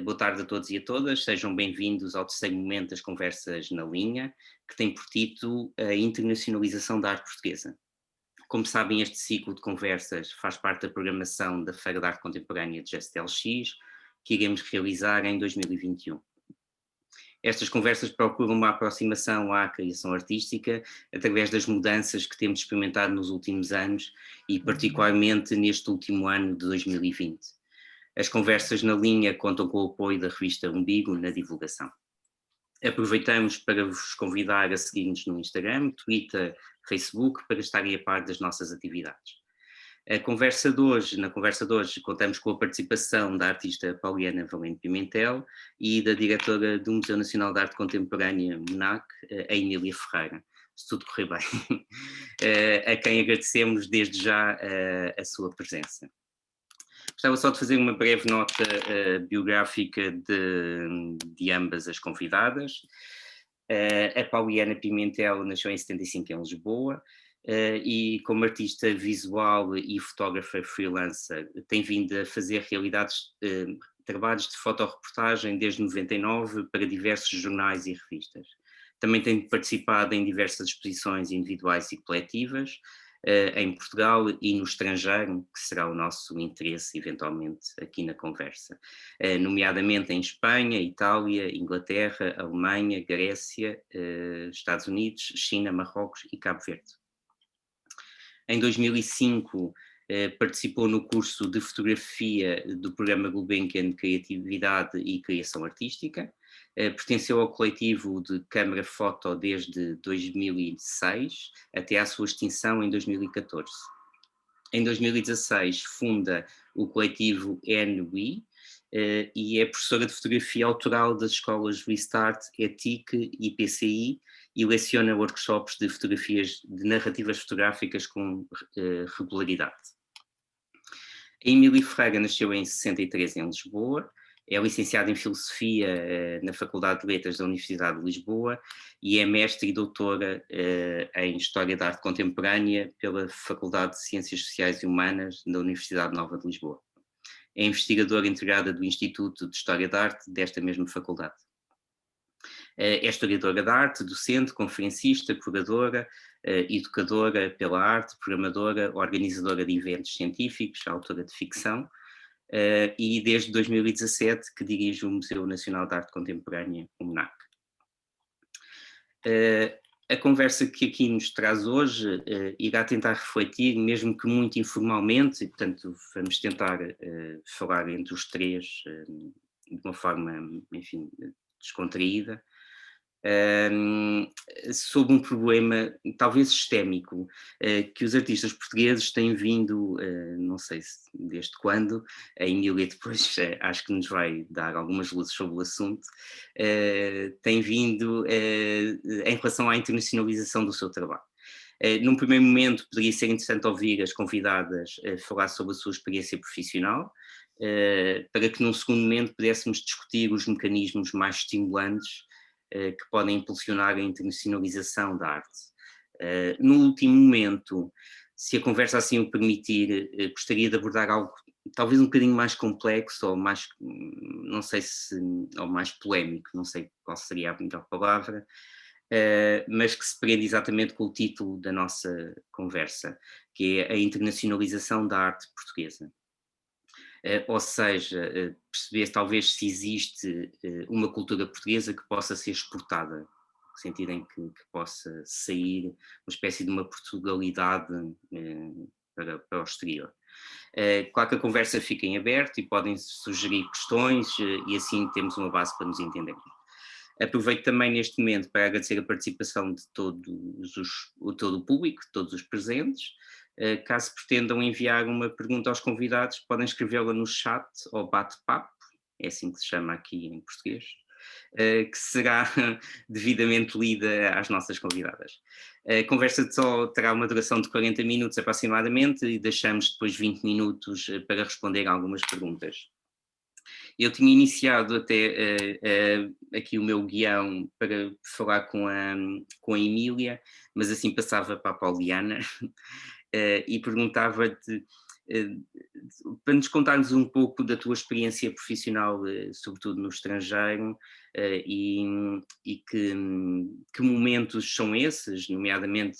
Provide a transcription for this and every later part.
Boa tarde a todos e a todas, sejam bem-vindos ao terceiro momento das Conversas na Linha, que tem por título a internacionalização da arte portuguesa. Como sabem, este ciclo de conversas faz parte da programação da Feira de Arte Contemporânea de GSTLX, que iremos realizar em 2021. Estas conversas procuram uma aproximação à criação artística através das mudanças que temos experimentado nos últimos anos e particularmente neste último ano de 2020. As conversas na linha contam com o apoio da revista Umbigo na divulgação. Aproveitamos para vos convidar a seguir-nos no Instagram, Twitter, Facebook, para estarem a par das nossas atividades. Na conversa de hoje, contamos com a participação da artista Pauliana Valente Pimentel e da diretora do Museu Nacional de Arte Contemporânea, MUNAC, a Emília Ferreira, se tudo correr bem, a quem agradecemos desde já a sua presença. Gostava só de fazer uma breve nota biográfica de ambas as convidadas. A Pauliana Pimentel nasceu em 75 em Lisboa e como artista visual e fotógrafa freelancer tem vindo a fazer trabalhos de fotoreportagem desde 99 para diversos jornais e revistas. Também tem participado em diversas exposições individuais e coletivas, em Portugal e no estrangeiro, que será o nosso interesse eventualmente aqui na conversa, nomeadamente em Espanha, Itália, Inglaterra, Alemanha, Grécia, Estados Unidos, China, Marrocos e Cabo Verde. Em 2005 participou no curso de fotografia do programa Gulbenkian Criatividade e Criação Artística, pertenceu ao coletivo de Câmara Foto desde 2006 até à sua extinção em 2014. Em 2016 funda o coletivo NWE e é professora de fotografia autoral das escolas Restart, ETIC e PCI e leciona workshops de fotografias, de narrativas fotográficas com regularidade. A Emília Ferreira nasceu em 63 em Lisboa, é licenciada em Filosofia na Faculdade de Letras da Universidade de Lisboa e é mestre e doutora em História da Arte Contemporânea pela Faculdade de Ciências Sociais e Humanas da Universidade Nova de Lisboa. É investigadora integrada do Instituto de História da Arte desta mesma faculdade. É historiadora da arte, docente, conferencista, curadora, educadora pela arte, programadora, organizadora de eventos científicos, autora de ficção, e desde 2017 que dirige o Museu Nacional de Arte Contemporânea, o MUNAC. A conversa que aqui nos traz hoje irá tentar refletir, mesmo que muito informalmente, e portanto vamos tentar falar entre os três de uma forma, enfim, descontraída, sobre um problema talvez sistémico que os artistas portugueses têm vindo, não sei se desde quando, a Emília depois acho que nos vai dar algumas luzes sobre o assunto, tem vindo em relação à internacionalização do seu trabalho. Num primeiro momento poderia ser interessante ouvir as convidadas falar sobre a sua experiência profissional, para que num segundo momento pudéssemos discutir os mecanismos mais estimulantes que podem impulsionar a internacionalização da arte. No último momento, se a conversa assim o permitir, gostaria de abordar algo talvez um bocadinho mais complexo, ou mais, não sei se, ou mais polémico, não sei qual seria a melhor palavra, mas que se prende exatamente com o título da nossa conversa, que é a internacionalização da arte portuguesa. Ou seja, perceber talvez se existe uma cultura portuguesa que possa ser exportada, no sentido em que possa sair uma espécie de uma Portugalidade para o exterior. Claro que a conversa fica em aberto e podem sugerir questões e assim temos uma base para nos entendermos. Aproveito também neste momento para agradecer a participação de todo o público, de todos os presentes. Caso pretendam enviar uma pergunta aos convidados, podem escrevê-la no chat ou bate-papo, é assim que se chama aqui em português, que será devidamente lida às nossas convidadas. A conversa só terá uma duração de 40 minutos aproximadamente e deixamos depois 20 minutos para responder a algumas perguntas. Eu tinha iniciado até aqui o meu guião para falar com a Emília, mas assim passava para a Pauliana e perguntava-te eh, para nos contarmos um pouco da tua experiência profissional, sobretudo no estrangeiro, e que momentos são esses, nomeadamente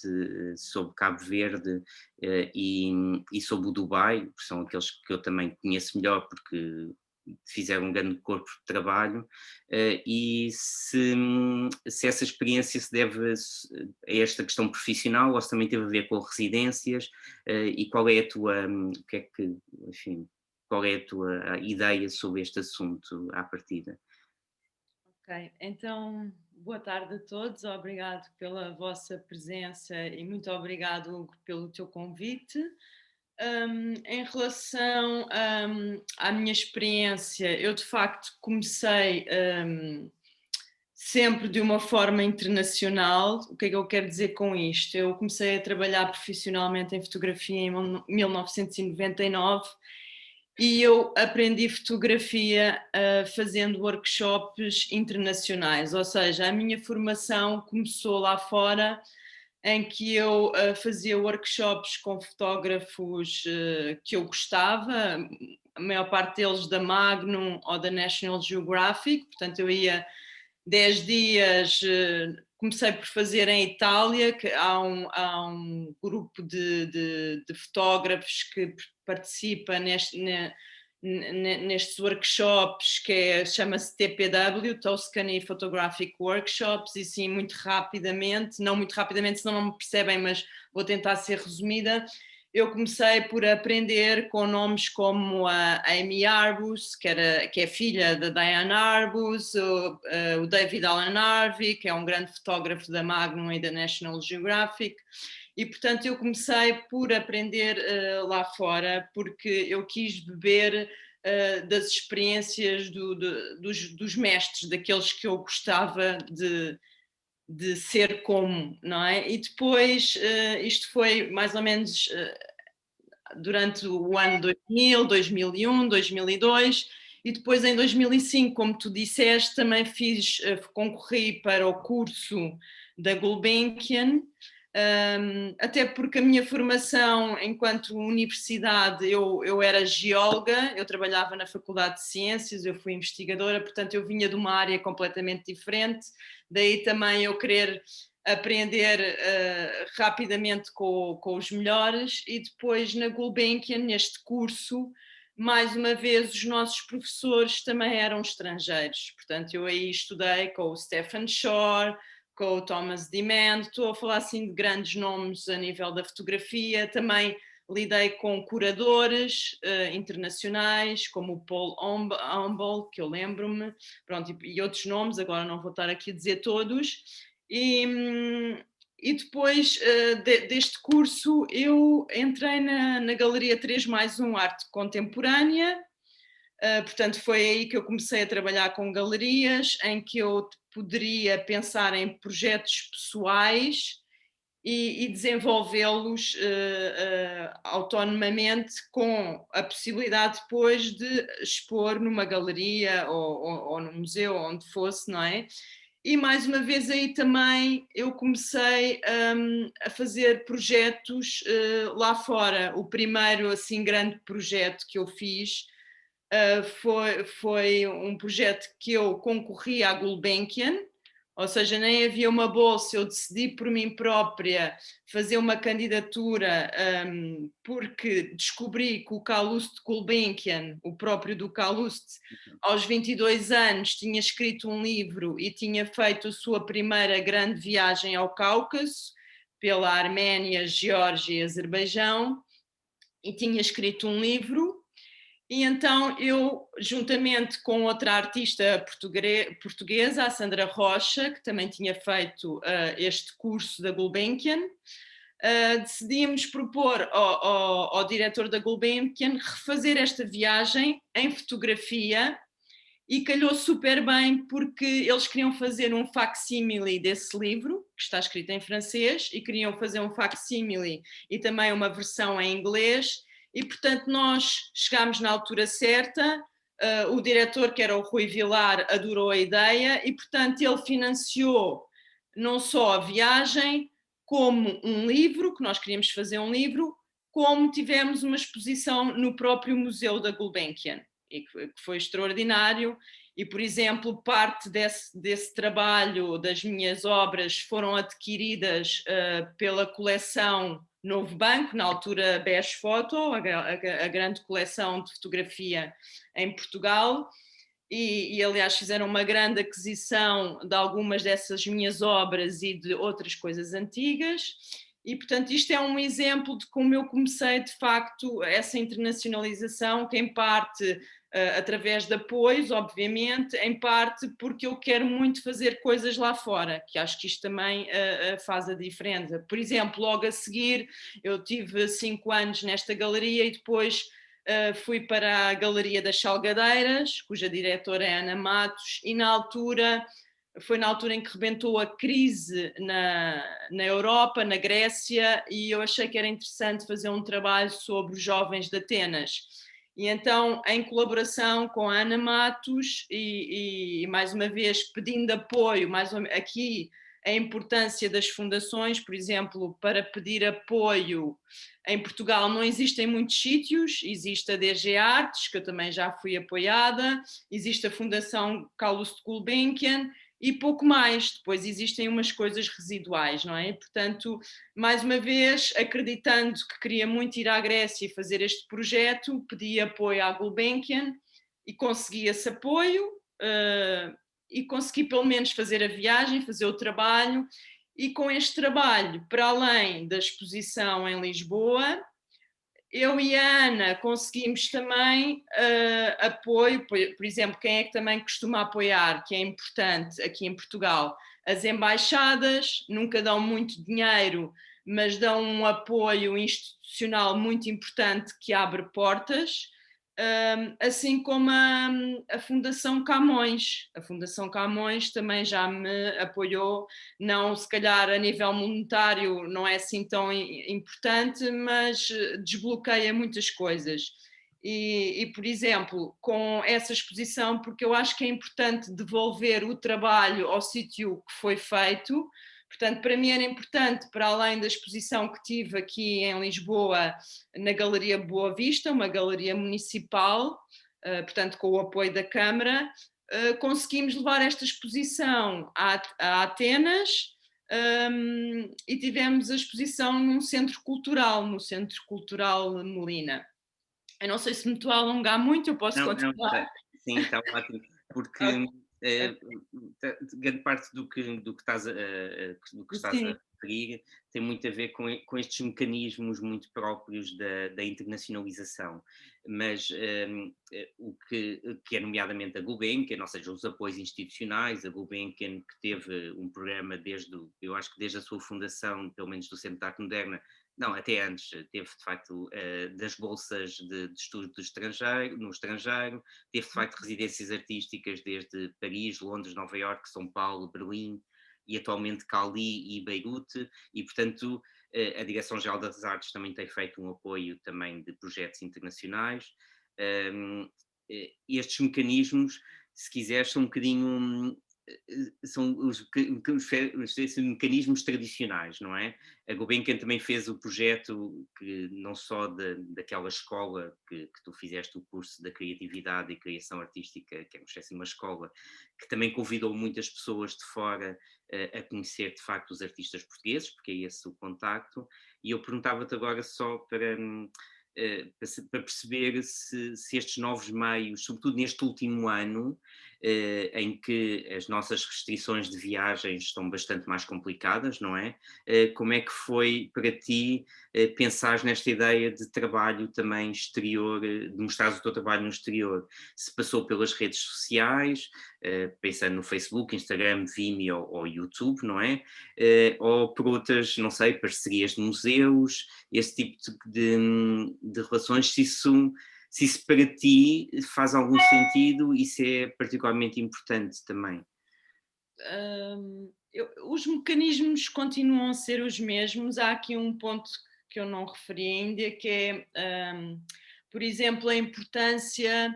sobre Cabo Verde e sobre o Dubai, que são aqueles que eu também conheço melhor porque fizeram um grande corpo de trabalho, e se essa experiência se deve a esta questão profissional ou se também teve a ver com residências, e qual é a tua, o que é que, enfim, qual é a tua ideia sobre este assunto à partida? Ok, então boa tarde a todos, obrigado pela vossa presença e muito obrigado, Hugo, pelo teu convite. Em relação à minha experiência, eu de facto comecei sempre de uma forma internacional. O que é que eu quero dizer com isto? Eu comecei a trabalhar profissionalmente em fotografia em 1999 e eu aprendi fotografia fazendo workshops internacionais, ou seja, a minha formação começou lá fora, em que eu fazia workshops com fotógrafos que eu gostava, a maior parte deles da Magnum ou da National Geographic, portanto eu ia 10 dias, comecei por fazer em Itália, que há um grupo de fotógrafos que participa nestes workshops que chama-se TPW, Tuscany Photographic Workshops, e sim, muito rapidamente, não muito rapidamente, senão não me percebem, mas vou tentar ser resumida. Eu comecei por aprender com nomes como a Amy Arbus, que é filha da Diane Arbus, o David Alan Harvey, que é um grande fotógrafo da Magnum e da National Geographic, e portanto eu comecei por aprender lá fora, porque eu quis beber das experiências dos mestres, daqueles que eu gostava de ser como, não é? E depois, isto foi mais ou menos durante o ano 2000, 2001, 2002, e depois em 2005, como tu disseste, também concorri para o curso da Gulbenkian, até porque a minha formação enquanto universidade, eu era geóloga, eu trabalhava na Faculdade de Ciências, eu fui investigadora, portanto eu vinha de uma área completamente diferente, daí também eu querer aprender rapidamente com os melhores, e depois na Gulbenkian, neste curso, mais uma vez os nossos professores também eram estrangeiros, portanto eu aí estudei com o Stephen Shore, com o Thomas Demand, estou a falar assim de grandes nomes a nível da fotografia, também lidei com curadores internacionais, como o Paul Humble, que eu lembro-me, pronto, e outros nomes, agora não vou estar aqui a dizer todos, e, e depois deste curso eu entrei na Galeria 3 mais um Arte Contemporânea. Portanto, foi aí que eu comecei a trabalhar com galerias, em que eu poderia pensar em projetos pessoais e desenvolvê-los autonomamente, com a possibilidade depois de expor numa galeria ou num museu, onde fosse, não é? E mais uma vez aí também eu comecei a fazer projetos lá fora. O primeiro assim grande projeto que eu fiz foi um projeto que eu concorri à Gulbenkian, ou seja, nem havia uma bolsa, eu decidi por mim própria fazer uma candidatura, porque descobri que o Calouste Gulbenkian, o próprio do Calouste, aos 22 anos tinha escrito um livro e tinha feito a sua primeira grande viagem ao Cáucaso, pela Arménia, Geórgia e Azerbaijão, e tinha escrito um livro. E então eu, juntamente com outra artista portuguesa, a Sandra Rocha, que também tinha feito este curso da Gulbenkian, decidimos propor ao diretor da Gulbenkian refazer esta viagem em fotografia, e calhou super bem porque eles queriam fazer um facsímile desse livro, que está escrito em francês, e queriam fazer um facsímile e também uma versão em inglês, e portanto nós chegámos na altura certa. O diretor, que era o Rui Vilar, adorou a ideia e portanto ele financiou não só a viagem, como um livro, que nós queríamos fazer um livro, como tivemos uma exposição no próprio Museu da Gulbenkian, e que foi extraordinário. E, por exemplo, parte desse trabalho, das minhas obras, foram adquiridas pela coleção Novo Banco, na altura Best Photo, a grande coleção de fotografia em Portugal. E, aliás, fizeram uma grande aquisição de algumas dessas minhas obras e de outras coisas antigas. E, portanto, isto é um exemplo de como eu comecei, de facto, essa internacionalização, que em parte através de apoios, obviamente, em parte porque eu quero muito fazer coisas lá fora, que acho que isto também faz a diferença. Por exemplo, logo a seguir, eu tive 5 anos nesta galeria e depois fui para a Galeria das Salgadeiras, cuja diretora é Ana Matos, e foi na altura em que rebentou a crise na Europa, na Grécia, e eu achei que era interessante fazer um trabalho sobre os jovens de Atenas. E então, em colaboração com a Ana Matos e mais uma vez pedindo apoio, aqui a importância das fundações, por exemplo, para pedir apoio em Portugal não existem muitos sítios, existe a DG Artes, que eu também já fui apoiada, existe a Fundação Carlos de Gulbenkian e pouco mais. Depois existem umas coisas residuais, não é? Portanto, mais uma vez, acreditando que queria muito ir à Grécia e fazer este projeto, pedi apoio à Gulbenkian e consegui esse apoio e consegui pelo menos fazer a viagem, fazer o trabalho. E com este trabalho, para além da exposição em Lisboa, eu e a Ana conseguimos também apoio, por exemplo, quem é que também costuma apoiar, que é importante aqui em Portugal? As embaixadas nunca dão muito dinheiro, mas dão um apoio institucional muito importante que abre portas, assim como a Fundação Camões. A Fundação Camões também já me apoiou, não se calhar a nível monetário não é assim tão importante, mas desbloqueia muitas coisas. Por exemplo, com essa exposição, porque eu acho que é importante devolver o trabalho ao sítio que foi feito. Portanto, para mim era importante, para além da exposição que tive aqui em Lisboa, na Galeria Boa Vista, uma galeria municipal, portanto, com o apoio da Câmara, conseguimos levar esta exposição a Atenas, e tivemos a exposição num centro cultural, no Centro Cultural Molina. Eu não sei se me estou a alongar muito, eu posso Não, continuar? sim, está ótimo, porque grande parte do que estás Sim. a referir tem muito a ver com estes mecanismos muito próprios da internacionalização, mas o que é nomeadamente a Gulbenkian, ou seja, os apoios institucionais, a Gulbenkian que teve um programa eu acho que desde a sua fundação, pelo menos do Centro de Arte Moderna, não, até antes, teve de facto das bolsas de estudo no estrangeiro, teve de facto residências artísticas desde Paris, Londres, Nova Iorque, São Paulo, Berlim e atualmente Cali e Beirute, e portanto a Direção-Geral das Artes também tem feito um apoio também de projetos internacionais. Estes mecanismos, se quiseres, são um bocadinho são os mecanismos tradicionais, não é? A Gulbenkian também fez o projeto que não só daquela escola que tu fizeste o curso da criatividade e criação artística, que é uma escola, que também convidou muitas pessoas de fora a conhecer de facto os artistas portugueses, porque é esse o contacto, e eu perguntava-te agora só para perceber se estes novos meios, sobretudo neste último ano, em que as nossas restrições de viagens estão bastante mais complicadas, não é? Como é que foi para ti pensar nesta ideia de trabalho também exterior, de mostrar o teu trabalho no exterior? Se passou pelas redes sociais, pensando no Facebook, Instagram, Vimeo ou YouTube, não é? Ou por outras, não sei, parcerias de museus, esse tipo de relações, se isso para ti faz algum sentido e se é particularmente importante também. Os mecanismos continuam a ser os mesmos. Há aqui um ponto que eu não referi ainda, que é, por exemplo, a importância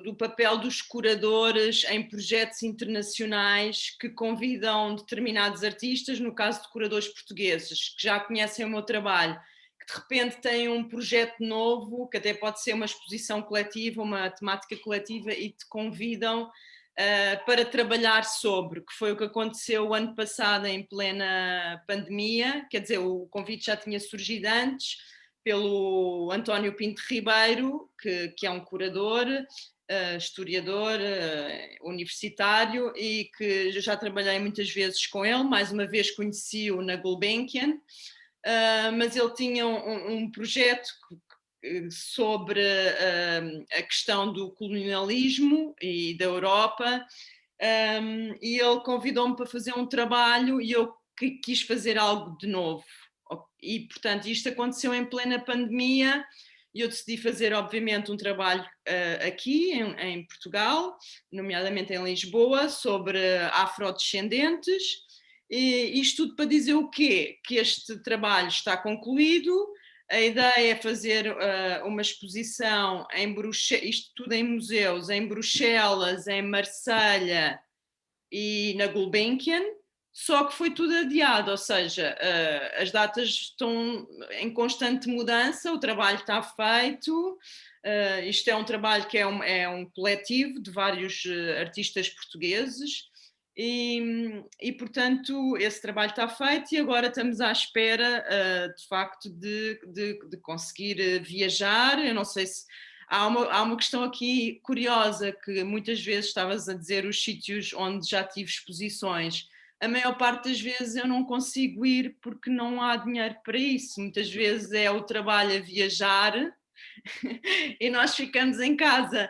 do papel dos curadores em projetos internacionais que convidam determinados artistas, no caso de curadores portugueses, que já conhecem o meu trabalho, que de repente têm um projeto novo, que até pode ser uma exposição coletiva, uma temática coletiva, e te convidam para trabalhar sobre, que foi o que aconteceu o ano passado em plena pandemia, quer dizer, o convite já tinha surgido antes, pelo António Pinto Ribeiro, que é um curador, historiador, universitário, e que já trabalhei muitas vezes com ele, mais uma vez conheci-o na Gulbenkian, mas ele tinha um projeto sobre a questão do colonialismo e da Europa, e ele convidou-me para fazer um trabalho e eu quis fazer algo de novo. E, portanto, isto aconteceu em plena pandemia e eu decidi fazer, obviamente, um trabalho aqui em Portugal, nomeadamente em Lisboa, sobre afrodescendentes. E isto tudo para dizer o quê? Que este trabalho está concluído. A ideia é fazer uma exposição em Bruxelas, isto tudo em museus, em Bruxelas, em Marselha e na Gulbenkian, só que foi tudo adiado, ou seja, as datas estão em constante mudança, o trabalho está feito, isto é um trabalho que é um coletivo de vários artistas portugueses, e, portanto, esse trabalho está feito e agora estamos à espera, de facto, de conseguir viajar. Eu não sei se há uma questão aqui curiosa, que muitas vezes estavas a dizer os sítios onde já tive exposições. A maior parte das vezes eu não consigo ir porque não há dinheiro para isso. Muitas vezes é o trabalho a viajar e nós ficamos em casa.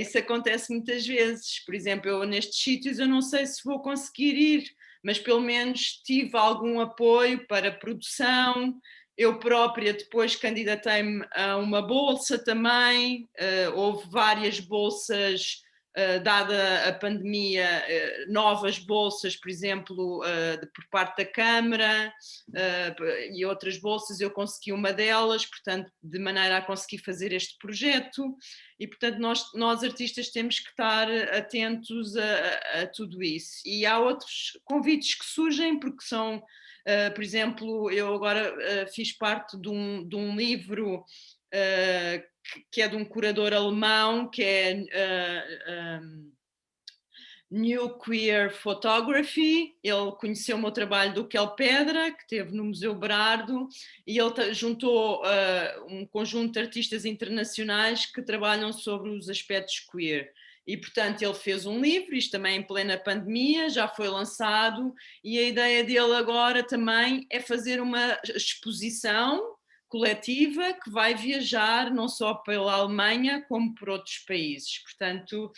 Isso acontece muitas vezes. Por exemplo, eu nestes sítios eu não sei se vou conseguir ir, mas pelo menos tive algum apoio para produção. Eu própria depois candidatei-me a uma bolsa também, houve várias bolsas, dada a pandemia, novas bolsas, por exemplo, por parte da Câmara, e outras bolsas, eu consegui uma delas, portanto, de maneira a conseguir fazer este projeto, e portanto nós artistas temos que estar atentos a tudo isso. E há outros convites que surgem, porque são... por exemplo, eu agora fiz parte de um livro que é de um curador alemão, que é New Queer Photography. Ele conheceu o meu trabalho do Kel Pedra, que esteve no Museu Berardo, e ele juntou um conjunto de artistas internacionais que trabalham sobre os aspectos queer. E, portanto, ele fez um livro, isto também em plena pandemia, já foi lançado, e a ideia dele agora também é fazer uma exposição coletiva que vai viajar não só pela Alemanha, como por outros países. Portanto,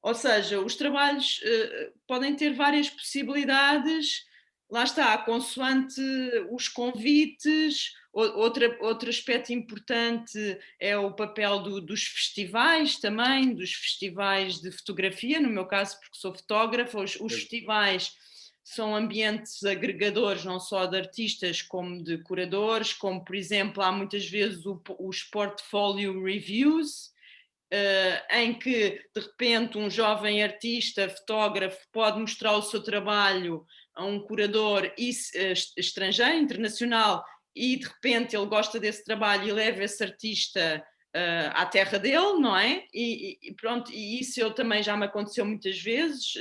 ou seja, os trabalhos podem ter várias possibilidades, lá está, consoante os convites. Outro aspecto importante é o papel dos festivais também, dos festivais de fotografia, no meu caso, porque sou fotógrafa. Os festivais são ambientes agregadores não só de artistas como de curadores, como, por exemplo, há muitas vezes os portfolio reviews, em que de repente um jovem artista, fotógrafo, pode mostrar o seu trabalho a um curador estrangeiro, internacional, e de repente ele gosta desse trabalho e leva esse artista à terra dele, não é? E pronto, e isso eu também já me aconteceu muitas vezes,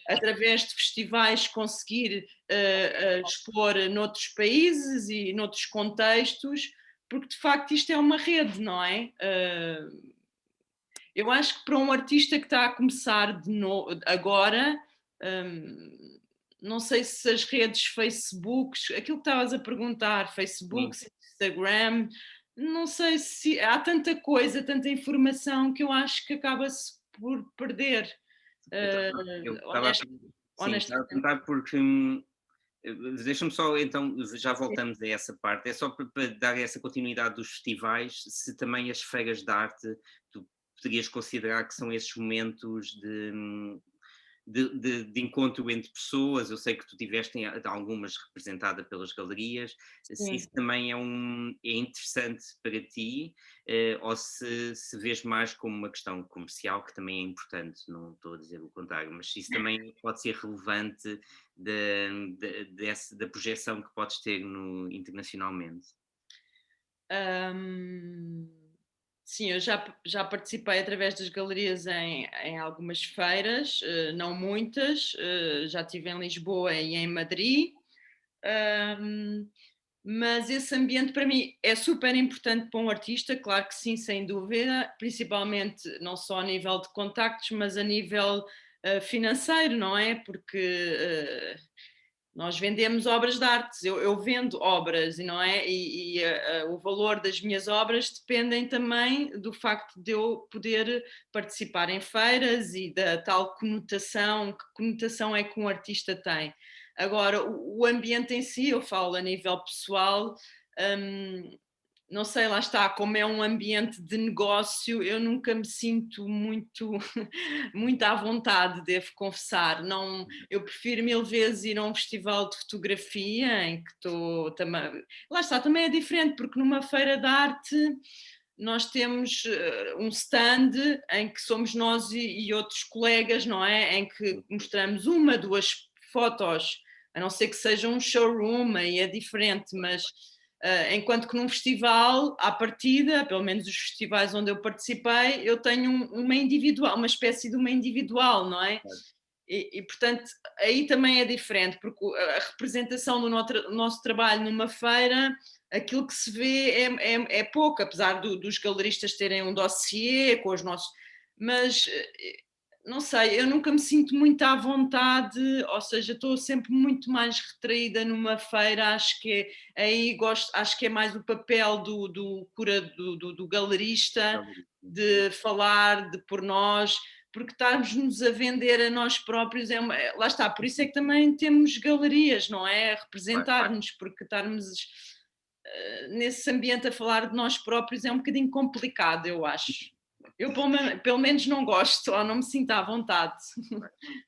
através de festivais, conseguir expor noutros países e noutros contextos, porque de facto isto é uma rede, não é? Eu acho que para um artista que está a começar de novo, agora, não sei se as redes Facebook, aquilo que estavas a perguntar, Facebook, Instagram, não sei se há tanta coisa, tanta informação, que eu acho que acaba-se por perder. Eu estava a perguntar porque deixa-me só, então, já voltamos a essa parte. É só para dar essa continuidade dos festivais, se também as feiras de arte, tu poderias considerar que são esses momentos de encontro entre pessoas. Eu sei que tu tiveste algumas representada pelas galerias, se Sim. isso também é interessante para ti, ou se vês mais como uma questão comercial, que também é importante, não estou a dizer o contrário, mas se isso também pode ser relevante da projeção que podes ter internacionalmente. Hum, sim, eu já participei através das galerias em algumas feiras, não muitas, já estive em Lisboa e em Madrid. hum, mas esse ambiente para mim é super importante para um artista, claro que sim, sem dúvida, principalmente não só a nível de contactos, mas a nível financeiro, não é? Porque nós vendemos obras de arte, eu vendo obras, não é? O valor das minhas obras dependem também do facto de eu poder participar em feiras e da tal conotação, que conotação é que um artista tem. Agora, o ambiente em si, eu falo a nível pessoal, hum, não sei, lá está, como é um ambiente de negócio, eu nunca me sinto muito, muito à vontade, devo confessar. Não, eu prefiro mil vezes ir a um festival de fotografia em que estou também. Lá está, também é diferente, porque numa feira de arte nós temos um stand em que somos nós e outros colegas, não é? Em que mostramos uma, duas fotos, a não ser que seja um showroom, aí é diferente, mas enquanto que num festival, à partida, pelo menos os festivais onde eu participei, eu tenho uma individual, uma espécie de uma individual, não é? Portanto, aí também é diferente, porque a representação do nosso trabalho numa feira, aquilo que se vê é pouco, apesar dos galeristas terem um dossiê com os nossos. Mas não sei, eu nunca me sinto muito à vontade, ou seja, estou sempre muito mais retraída numa feira, acho que aí gosto, acho que é mais o papel do galerista de falar de por nós, porque estarmos-nos a vender a nós próprios lá está, por isso é que também temos galerias, não é? A Claro, claro. representar-nos, porque estarmos nesse ambiente a falar de nós próprios é um bocadinho complicado, eu acho. Eu pelo menos não gosto, ou não me sinto à vontade.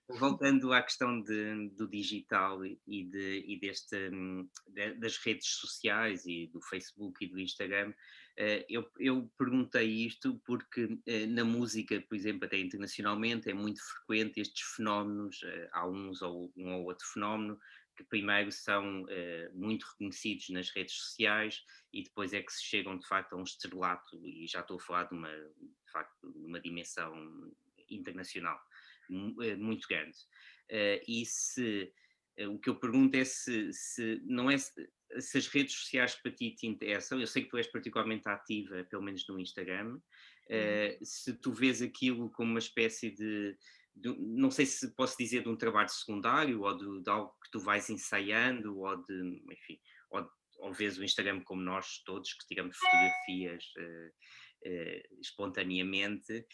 Voltando à questão do digital das redes sociais e do Facebook e do Instagram, eu perguntei isto porque na música, por exemplo, até internacionalmente, é muito frequente estes fenómenos, há um ou outro fenómeno, que primeiro são muito reconhecidos nas redes sociais e depois é que se chegam de facto a um estrelato, e já estou a falar de facto, de uma dimensão internacional muito grande. E se o que eu pergunto é se não é se as redes sociais para ti te interessam, eu sei que tu és particularmente ativa, pelo menos no Instagram, se tu vês aquilo como uma espécie não sei se posso dizer de um trabalho secundário ou de algo que tu vais ensaiando ou enfim, ou vês o Instagram como nós todos que tiramos fotografias espontaneamente,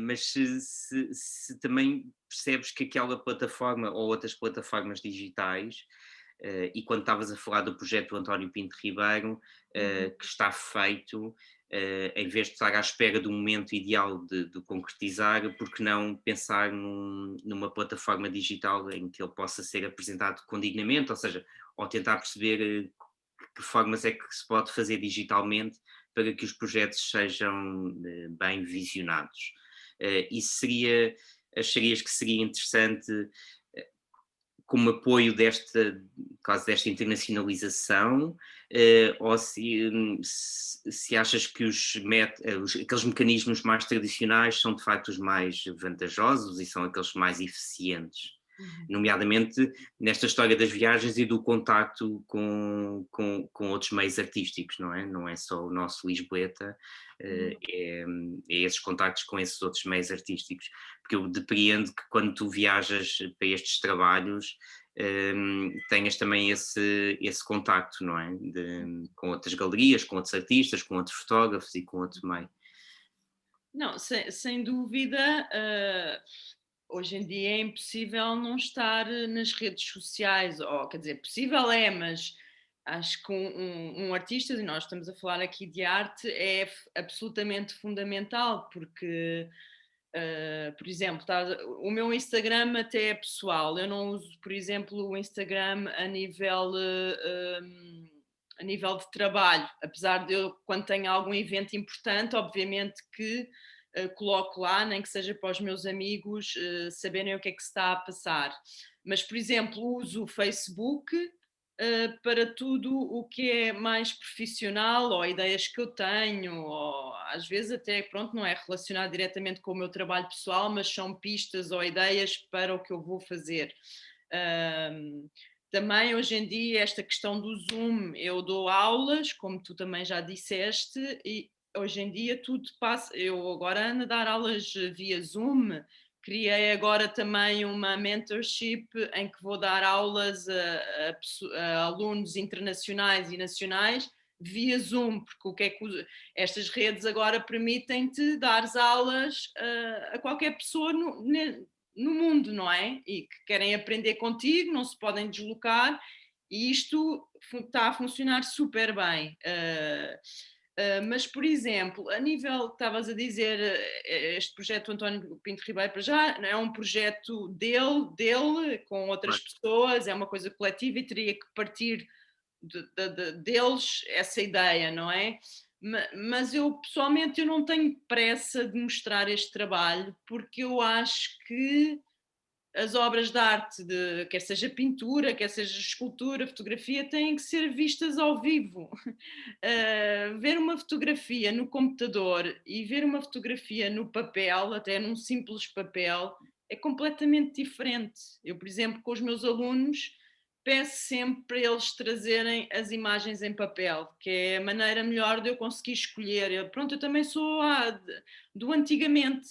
mas se também percebes que aquela plataforma ou outras plataformas digitais, e quando estavas a falar do projeto do António Pinto Ribeiro, Uhum. que está feito, em vez de estar à espera do momento ideal de concretizar, porque não pensar numa plataforma digital em que ele possa ser apresentado condignamente, ou seja, ou tentar perceber que formas é que se pode fazer digitalmente para que os projetos sejam bem visionados. Isso acharias que seria interessante eh, como apoio quase desta internacionalização, ou se achas que aqueles mecanismos mais tradicionais são de facto os mais vantajosos e são aqueles mais eficientes? Uhum. Nomeadamente nesta história das viagens e do contacto com outros meios artísticos, não é? Não é só o nosso Lisboeta, Uhum. é esses contactos com esses outros meios artísticos, porque eu depreendo que quando tu viajas para estes trabalhos, tenhas também esse contacto, não é? Com outras galerias, com outros artistas, com outros fotógrafos e com outro meio. Não, sem dúvida, hoje em dia é impossível não estar nas redes sociais, ou quer dizer, possível é, mas acho que um artista, e nós estamos a falar aqui de arte, é absolutamente fundamental, porque Por exemplo, o meu Instagram até é pessoal, eu não uso, por exemplo, o Instagram a nível de trabalho, apesar de eu, quando tenho algum evento importante, obviamente que coloco lá, nem que seja para os meus amigos saberem o que é que se está a passar. Mas, por exemplo, uso o Facebook para tudo o que é mais profissional ou ideias que eu tenho, ou às vezes até, pronto, não é relacionado diretamente com o meu trabalho pessoal, mas são pistas ou ideias para o que eu vou fazer. Ahm, Também hoje em dia esta questão do Zoom, eu dou aulas, como tu também já disseste, e hoje em dia tudo passa, eu agora ando a dar aulas via Zoom. Criei agora também uma mentorship em que vou dar aulas a alunos internacionais e nacionais via Zoom, porque o que é que estas redes agora permitem-te dar aulas a qualquer pessoa no mundo, não é? E que querem aprender contigo, não se podem deslocar, e isto está a funcionar super bem. Mas, por exemplo, a nível, estavas a dizer, este projeto do António Pinto Ribeiro, para já é um projeto dele, com outras pessoas, é uma coisa coletiva e teria que partir deles essa ideia, não é? Mas eu, pessoalmente, eu não tenho pressa de mostrar este trabalho, porque eu acho que as obras de arte, quer seja pintura, quer seja escultura, fotografia, têm que ser vistas ao vivo. Ver uma fotografia no computador e ver uma fotografia no papel, até num simples papel, é completamente diferente. Eu, por exemplo, com os meus alunos, peço sempre para eles trazerem as imagens em papel, que é a maneira melhor de eu conseguir escolher. Pronto, eu também sou do antigamente.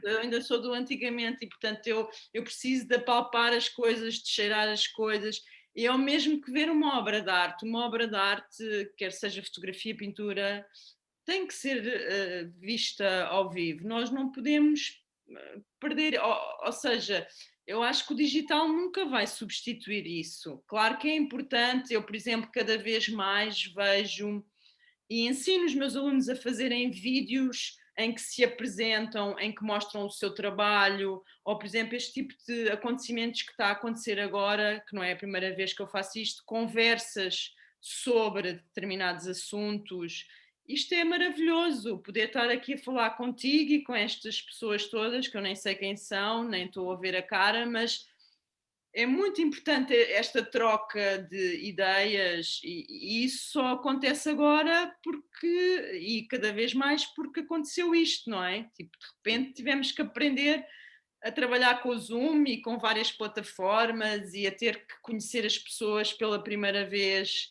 Eu ainda sou do antigamente e, portanto, eu preciso de apalpar as coisas, de cheirar as coisas. E é o mesmo que ver uma obra de arte. Uma obra de arte, quer seja fotografia, pintura, tem que ser vista ao vivo. Nós não podemos perder, ou seja, eu acho que o digital nunca vai substituir isso. Claro que é importante, eu, por exemplo, cada vez mais vejo e ensino os meus alunos a fazerem vídeos em que se apresentam, em que mostram o seu trabalho, ou, por exemplo, este tipo de acontecimentos que está a acontecer agora, que não é a primeira vez que eu faço isto, conversas sobre determinados assuntos. Isto é maravilhoso, poder estar aqui a falar contigo e com estas pessoas todas, que eu nem sei quem são, nem estou a ver a cara, mas é muito importante esta troca de ideias e isso só acontece agora porque, e cada vez mais porque aconteceu isto, não é? Tipo, de repente tivemos que aprender a trabalhar com o Zoom e com várias plataformas e a ter que conhecer as pessoas pela primeira vez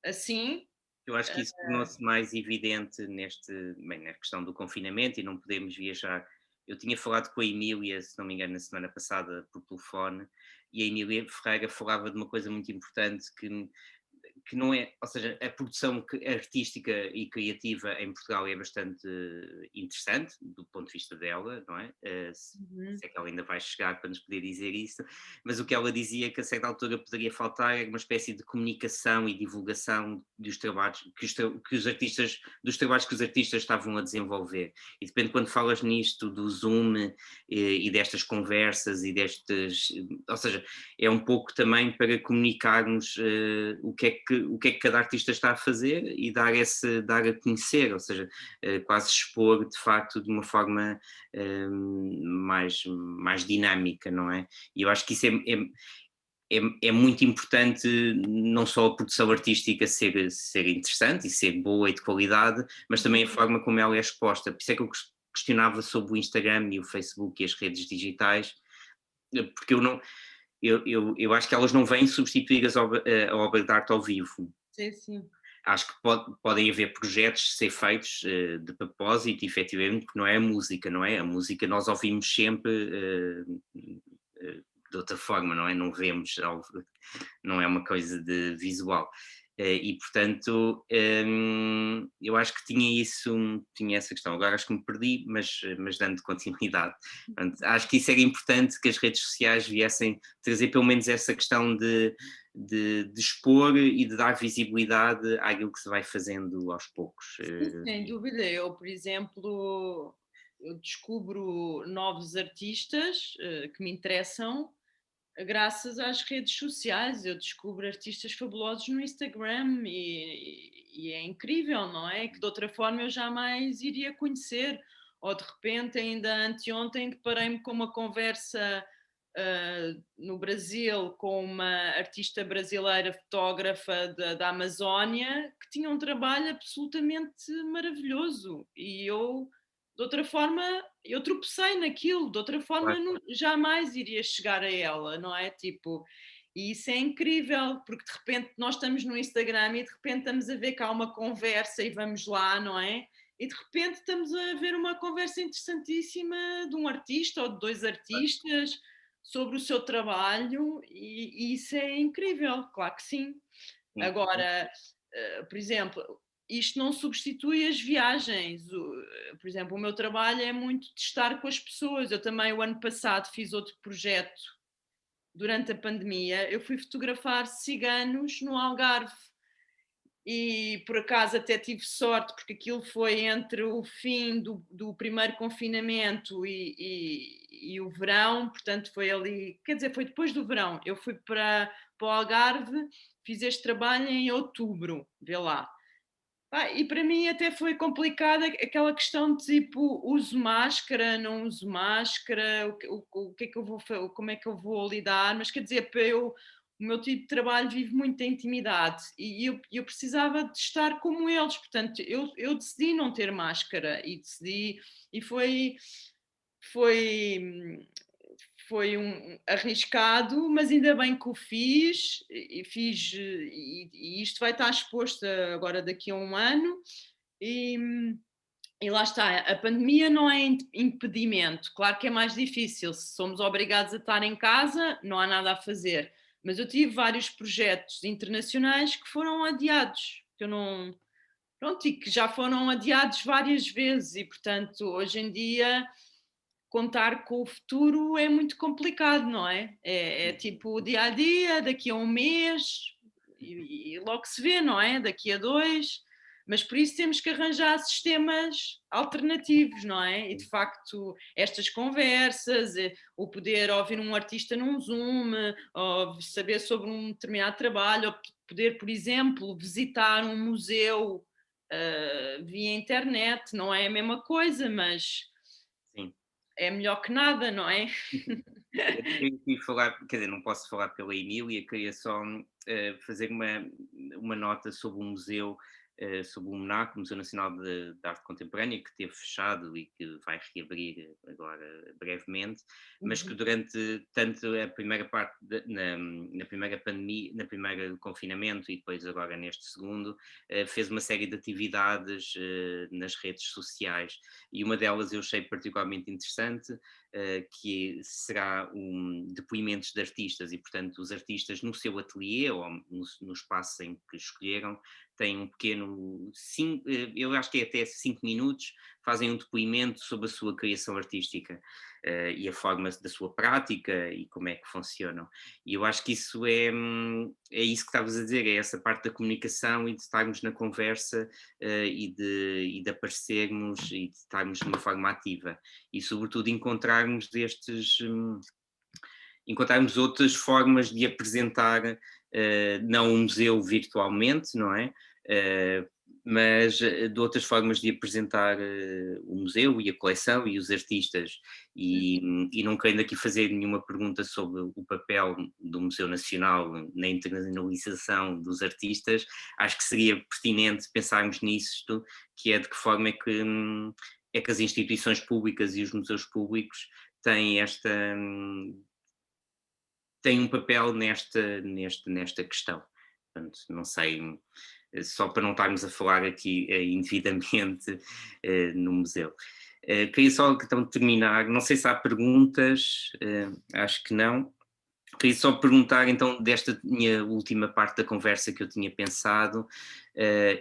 assim. Eu acho que isso tornou-se mais evidente bem, na questão do confinamento e não podemos viajar. Eu tinha falado com a Emília, se não me engano, na semana passada por telefone, e a Emília Ferreira falava de uma coisa muito importante que não é, ou seja, a produção artística e criativa em Portugal é bastante interessante do ponto de vista dela, não é? Se é que ela ainda vai chegar para nos poder dizer isso, mas o que ela dizia é que a certa altura poderia faltar era uma espécie de comunicação e divulgação dos trabalhos que os artistas, dos trabalhos que os artistas estavam a desenvolver. E depende quando falas nisto do Zoom e destas conversas e destes, ou seja, é um pouco também para comunicarmos o que é que cada artista está a fazer e dar a conhecer, ou seja, quase expor de facto de uma forma mais dinâmica, não é? E eu acho que isso é muito importante, não só a produção artística ser interessante e ser boa e de qualidade, mas também a forma como ela é exposta. Por isso é que eu questionava sobre o Instagram e o Facebook e as redes digitais, porque eu acho que elas não vêm substituir a obra de arte ao vivo. Sim, sim. Acho que podem haver projetos ser feitos de propósito, efetivamente, porque não é a música, não é? A música nós ouvimos sempre de outra forma, não é? Não vemos, não é uma coisa de visual. E portanto eu acho que tinha essa questão. Agora acho que me perdi, mas dando continuidade. Portanto, acho que isso era importante que as redes sociais viessem trazer pelo menos essa questão de expor e de dar visibilidade àquilo que se vai fazendo aos poucos. Sem dúvida, eu, por exemplo, eu descubro novos artistas que me interessam graças às redes sociais. Eu descubro artistas fabulosos no Instagram e é incrível, não é? Que de outra forma eu jamais iria conhecer. Ou de repente, ainda anteontem, deparei-me com uma conversa no Brasil com uma artista brasileira fotógrafa da Amazónia que tinha um trabalho absolutamente maravilhoso e eu de outra forma eu tropecei naquilo, de outra forma Claro. jamais iria chegar a ela, não é? Tipo, e isso é incrível, porque de repente nós estamos no Instagram e de repente estamos a ver que há uma conversa e vamos lá, não é? E de repente estamos a ver uma conversa interessantíssima de um artista ou de dois artistas sobre o seu trabalho e isso é incrível, claro que sim. Sim. Agora, por exemplo, isto não substitui as viagens. Por exemplo, o meu trabalho é muito de estar com as pessoas. Eu também, o ano passado, fiz outro projeto durante a pandemia. Eu fui fotografar ciganos no Algarve e por acaso até tive sorte porque aquilo foi entre o fim do primeiro confinamento e o verão, portanto foi ali, quer dizer, foi depois do verão. Eu fui para o Algarve, fiz este trabalho em outubro, vê lá. E para mim até foi complicada aquela questão de tipo, uso máscara, não uso máscara, o que é que eu vou, como é que eu vou lidar, mas quer dizer, o meu tipo de trabalho vive muito em intimidade e eu precisava de estar como eles, portanto eu decidi não ter máscara e decidi, e foi, foi arriscado, mas ainda bem que o fiz e fiz e isto vai estar exposto agora daqui a um ano e, e lá está, a pandemia não é impedimento, claro que é mais difícil, se somos obrigados a estar em casa, não há nada a fazer, mas eu tive vários projetos internacionais que foram adiados, que eu não, pronto, e que já foram adiados várias vezes e portanto hoje em dia contar com o futuro é muito complicado, não é? É tipo o dia a dia, daqui a um mês e logo se vê, não é? Daqui a dois, mas por isso temos que arranjar sistemas alternativos, não é? E de facto, estas conversas, o poder ouvir um artista num Zoom, ou saber sobre um determinado trabalho, ou poder, por exemplo, visitar um museu via internet, não é a mesma coisa, mas Sim. é melhor que nada, não é? Eu queria falar, quer dizer, não posso falar pela Emília, queria só fazer uma nota sobre o museu, sobre o MNAC, o Museu Nacional de Arte Contemporânea, que teve fechado e que vai reabrir agora brevemente, mas que Uhum. durante tanto a primeira parte, na primeira pandemia, na primeira confinamento e depois agora neste segundo, fez uma série de atividades nas redes sociais e uma delas eu achei particularmente interessante, que será depoimentos de artistas e, portanto, os artistas no seu ateliê ou no espaço em que escolheram têm um pequeno, eu acho que é até 5 minutos, fazem um depoimento sobre a sua criação artística e a forma da sua prática e como é que funcionam. E eu acho que isso é isso que estavas a dizer, é essa parte da comunicação e de estarmos na conversa e de aparecermos e de estarmos de uma forma ativa e sobretudo encontrarmos outras formas de apresentar, não um museu virtualmente, não é? Eh, mas de outras formas de apresentar o museu e a coleção e os artistas. E não querendo aqui fazer nenhuma pergunta sobre o papel do Museu Nacional na internacionalização dos artistas, acho que seria pertinente pensarmos nisso, que é de que forma é que as instituições públicas e os museus públicos têm têm um papel nesta questão. Portanto, não sei, só para não estarmos a falar aqui indevidamente no museu. Queria só então terminar, não sei se há perguntas, acho que não. Queria só perguntar então desta minha última parte da conversa que eu tinha pensado,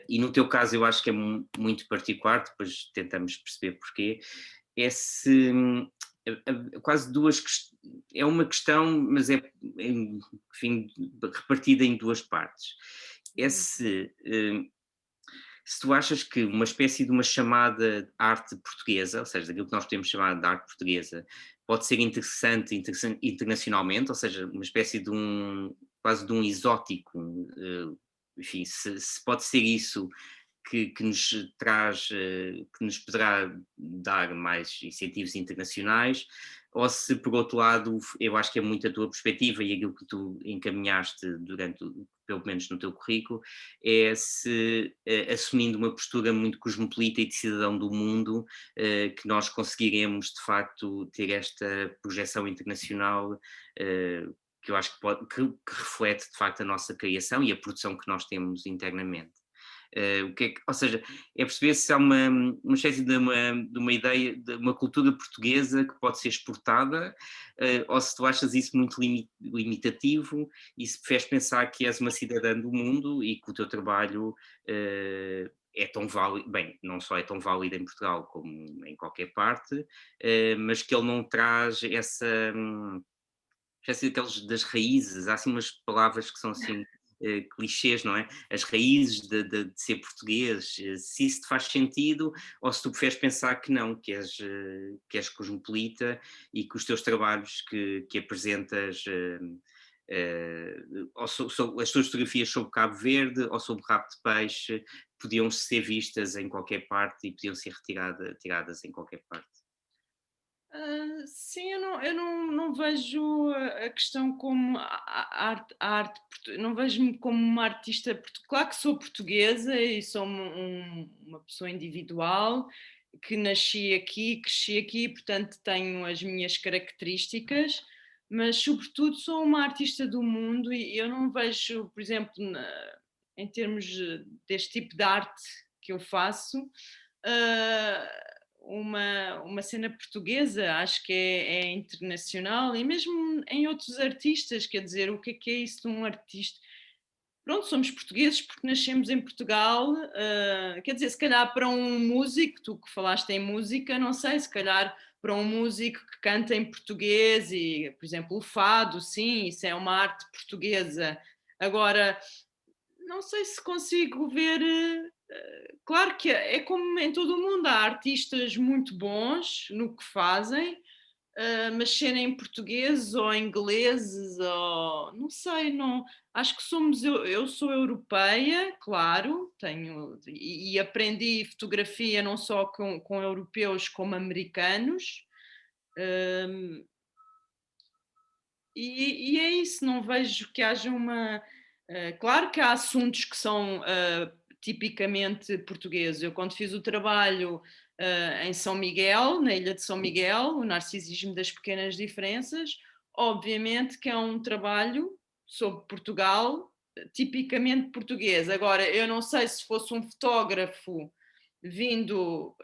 e no teu caso eu acho que é muito particular, depois tentamos perceber porquê, é se quase é uma questão, mas enfim, repartida em duas partes. É se se tu achas que uma espécie de uma chamada arte portuguesa, ou seja, daquilo que nós podemos chamar de arte portuguesa, pode ser interessante internacionalmente, ou seja, uma espécie de quase de um exótico, enfim, se pode ser isso que nos traz, que nos poderá dar mais incentivos internacionais, ou se por outro lado, eu acho que é muito a tua perspectiva e aquilo que tu encaminhaste durante, pelo menos no teu currículo, é se assumindo uma postura muito cosmopolita e de cidadão do mundo, que nós conseguiremos de facto ter esta projeção internacional, que eu acho que reflete de facto a nossa criação e a produção que nós temos internamente. O que é que, ou seja, é perceber se há uma espécie de uma ideia, de uma cultura portuguesa que pode ser exportada, ou se tu achas isso muito limitativo e se preferes pensar que és uma cidadã do mundo e que o teu trabalho é tão válido, bem, não só é tão válido em Portugal como em qualquer parte, mas que ele não traz essa espécie daqueles das raízes, há assim umas palavras que são assim clichês, não é? As raízes de ser português, se isso te faz sentido, ou se tu preferes pensar que não, que és cosmopolita e que os teus trabalhos que apresentas, as tuas fotografias sobre Cabo Verde ou sobre rabo de peixe, podiam ser vistas em qualquer parte e podiam ser tiradas em qualquer parte. Sim, eu não vejo a questão como a arte não vejo-me como uma artista claro que sou portuguesa e sou uma pessoa individual, que nasci aqui, cresci aqui, portanto tenho as minhas características, mas sobretudo sou uma artista do mundo e eu não vejo, por exemplo, em termos deste tipo de arte que eu faço, uma cena portuguesa, acho que é internacional e mesmo em outros artistas, quer dizer, o que é isso de um artista? Pronto, somos portugueses porque nascemos em Portugal, quer dizer, se calhar para um músico, tu que falaste em música, não sei, se calhar para um músico que canta em português e, por exemplo, o fado, sim, isso é uma arte portuguesa. Agora, não sei se consigo ver. Claro que é como em todo o mundo, há artistas muito bons no que fazem, mas serem portugueses ou ingleses, ou não sei, não, acho que somos, eu sou europeia, claro, tenho, e aprendi fotografia não só com europeus como americanos, hum, e é isso, não vejo que haja uma. Claro que há assuntos que são tipicamente portugueses. Eu, quando fiz o trabalho em São Miguel, na Ilha de São Miguel, o narcisismo das pequenas diferenças, obviamente que é um trabalho sobre Portugal, tipicamente português. Agora, eu não sei se fosse um fotógrafo vindo.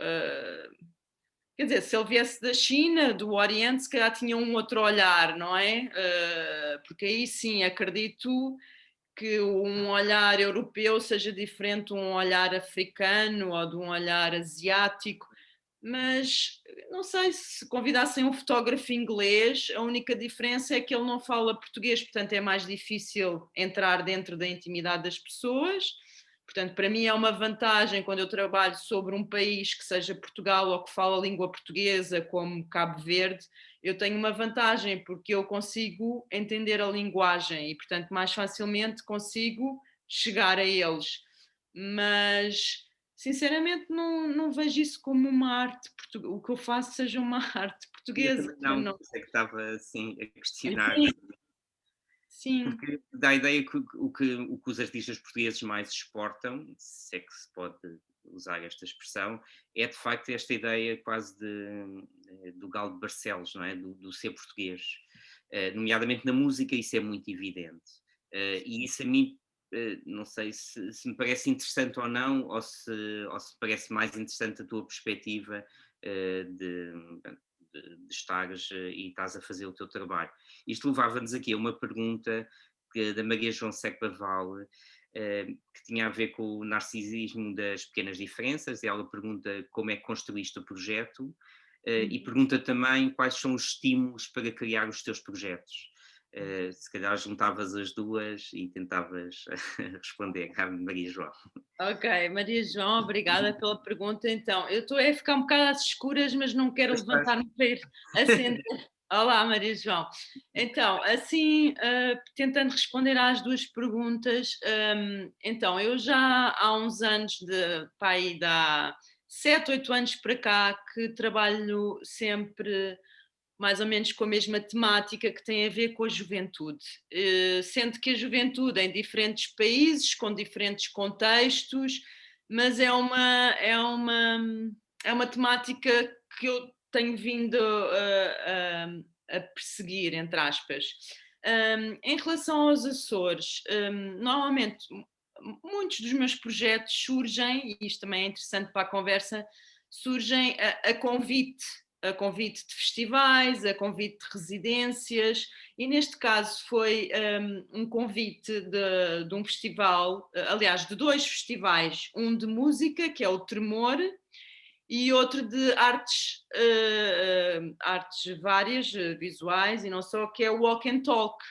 Quer dizer, se ele viesse da China, do Oriente, se calhar tinha um outro olhar, não é? Porque aí sim acredito que um olhar europeu seja diferente de um olhar africano ou de um olhar asiático, mas não sei se convidassem um fotógrafo inglês, a única diferença é que ele não fala português, portanto é mais difícil entrar dentro da intimidade das pessoas. Portanto, para mim é uma vantagem quando eu trabalho sobre um país que seja Portugal ou que fala a língua portuguesa, como Cabo Verde, eu tenho uma vantagem porque eu consigo entender a linguagem e, portanto, mais facilmente consigo chegar a eles. Mas, sinceramente, não vejo isso como uma arte, o que eu faço seja uma arte Eu portuguesa. também Eu não, não. por isso é que estava assim a questionar. Sim, sim. Porque dá a ideia que o que os artistas portugueses mais exportam, se é que se pode usar esta expressão, é de facto esta ideia quase do Galo de Barcelos, não é? Do ser português. Nomeadamente na música, isso é muito evidente. E isso a mim, não sei se me parece interessante ou não, ou se parece mais interessante a tua perspectiva de estares e estás a fazer o teu trabalho. Isto levava-nos aqui a uma pergunta da Maria João Secaval, que tinha a ver com o narcisismo das pequenas diferenças, e ela pergunta como é que construíste o projeto, e Uhum. pergunta também quais são os estímulos para criar os teus projetos. se calhar juntavas as duas e tentavas responder à Maria João. Ok, Maria João, obrigada pela pergunta. Então, eu estou a ficar um bocado às escuras, mas não quero Pois estás. levantar-me para ir acender. Olá, Maria João. Então, assim, tentando responder às duas perguntas, então, eu já há uns anos, pá, aí dá 7, 8 anos para cá, que trabalho sempre mais ou menos com a mesma temática que tem a ver com a juventude. Sendo que a juventude em diferentes países, com diferentes contextos, mas é uma temática que eu tenho vindo a perseguir, entre aspas. Em relação aos Açores, normalmente muitos dos meus projetos surgem, e isto também é interessante para a conversa, surgem a convite de festivais, a convite de residências, e neste caso foi um convite de um festival, aliás, de dois festivais, um de música, que é o Tremor, e outro de artes, artes várias, visuais e não só, que é o Walk and Talk.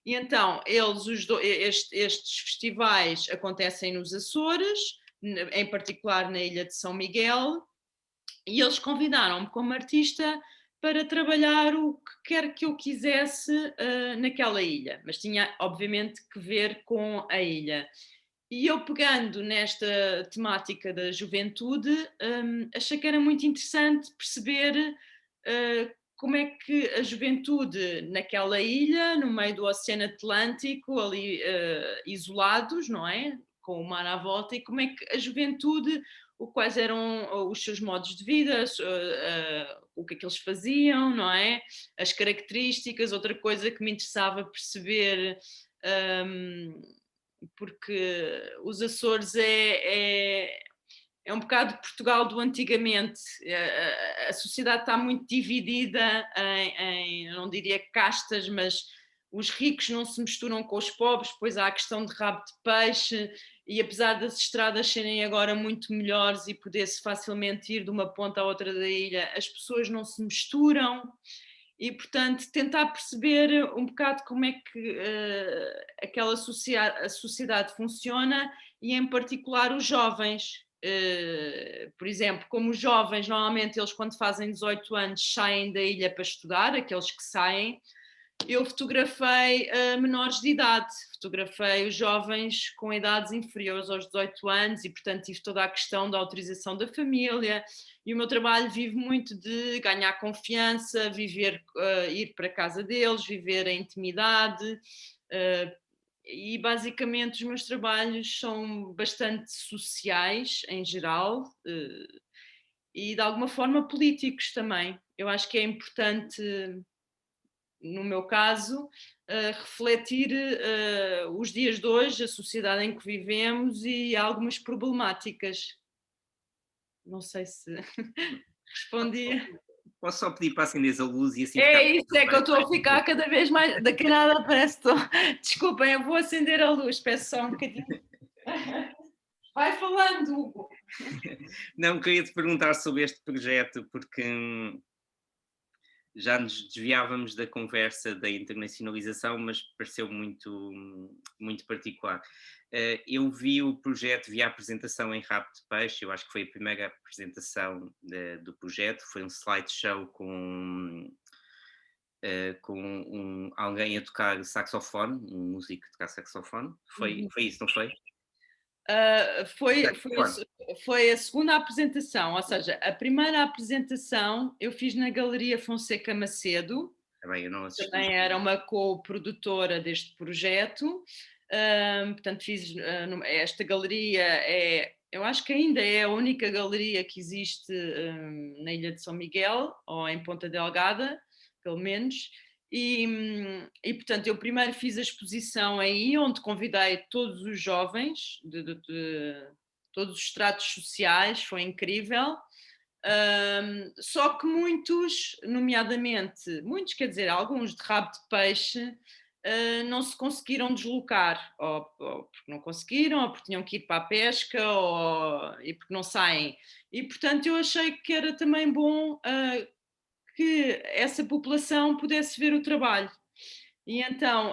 E então, estes festivais acontecem nos Açores, em particular na Ilha de São Miguel, e eles convidaram-me como artista para trabalhar o que quer que eu quisesse naquela ilha, mas tinha obviamente que ver com a ilha. E eu pegando nesta temática da juventude, achei que era muito interessante perceber como é que a juventude naquela ilha, no meio do Oceano Atlântico, ali isolados, não é? Com o mar à volta, e como é que a juventude, quais eram os seus modos de vida, o que é que eles faziam, não é? As características, outra coisa que me interessava perceber, porque os Açores é um bocado Portugal do antigamente. A sociedade está muito dividida não diria castas, mas os ricos não se misturam com os pobres, pois há a questão de rabo de peixe, e apesar das estradas serem agora muito melhores e poder-se facilmente ir de uma ponta à outra da ilha, as pessoas não se misturam. E, portanto, tentar perceber um bocado como é que aquela a sociedade funciona, e, em particular, os jovens. Por exemplo, como os jovens, normalmente, eles, quando fazem 18 anos, saem da ilha para estudar, aqueles que saem. Eu fotografei menores de idade, fotografei os jovens com idades inferiores aos 18 anos, e, portanto, tive toda a questão da autorização da família, e o meu trabalho vive muito de ganhar confiança, viver, ir para a casa deles, viver a intimidade, e basicamente os meus trabalhos são bastante sociais em geral, e de alguma forma políticos também. Eu acho que é importante, no meu caso, refletir os dias de hoje, a sociedade em que vivemos e algumas problemáticas. Não sei se respondi. Posso só pedir para acenderes a luz e assim É ficar. isso, é que eu estou a ficar cada vez mais. Daqui a nada parece que estou. Desculpem, eu vou acender a luz, peço só um bocadinho. Vai falando, Hugo. Não, queria te perguntar sobre este projeto, porque já nos desviávamos da conversa da internacionalização, mas pareceu muito particular. Eu vi o projeto, vi a apresentação em Rabo de Peixe, eu acho que foi a primeira apresentação do projeto, foi um slideshow com alguém a tocar saxofone, um músico a tocar saxofone. Foi isso, não foi? Saxofone. Foi a segunda apresentação, ou seja, a primeira apresentação eu fiz na Galeria Fonseca Macedo, Tá bem, eu não assisti. também era uma co-produtora deste projeto. Portanto, fiz esta galeria, eu acho que ainda é a única galeria que existe na Ilha de São Miguel, ou em Ponta Delgada, pelo menos. Portanto, eu primeiro fiz a exposição aí, onde convidei todos os jovens de todos os estratos sociais, foi incrível. Só que muitos, nomeadamente, muitos, quer dizer, alguns de rabo de peixe, não se conseguiram deslocar, ou porque não conseguiram, ou porque tinham que ir para a pesca, e porque não saem. E, portanto, eu achei que era também bom que essa população pudesse ver o trabalho. E então,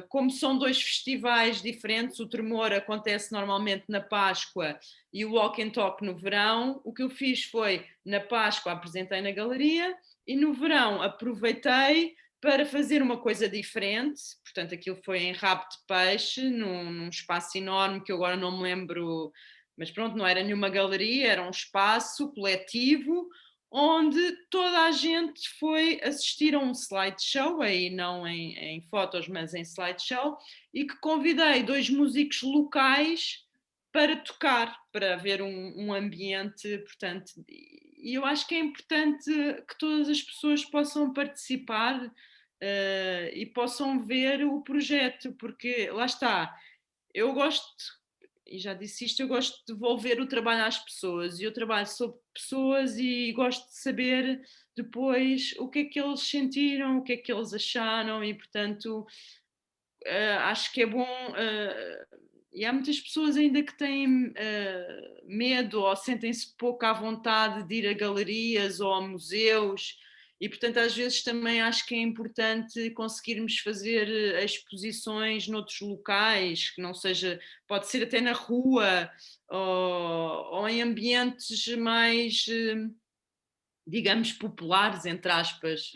como são dois festivais diferentes, o Tremor acontece normalmente na Páscoa e o Walk and Talk no verão, o que eu fiz foi, na Páscoa apresentei na galeria e no verão aproveitei para fazer uma coisa diferente, portanto aquilo foi em rabo de peixe, num espaço enorme que eu agora não me lembro, mas pronto, não era nenhuma galeria, era um espaço coletivo, onde toda a gente foi assistir a um slideshow, aí não em fotos, mas em slideshow, e que convidei dois músicos locais para tocar, para haver um ambiente, portanto, e eu acho que é importante que todas as pessoas possam participar e possam ver o projeto, porque lá está, eu gosto, e já disse isto, eu gosto de devolver o trabalho às pessoas e eu trabalho sobre pessoas e gosto de saber depois o que é que eles sentiram, o que é que eles acharam e portanto acho que é bom e há muitas pessoas ainda que têm medo ou sentem-se pouco à vontade de ir a galerias ou a museus e portanto às vezes também acho que é importante conseguirmos fazer exposições noutros locais, que não seja, pode ser até na rua ou em ambientes mais, digamos, populares, entre aspas.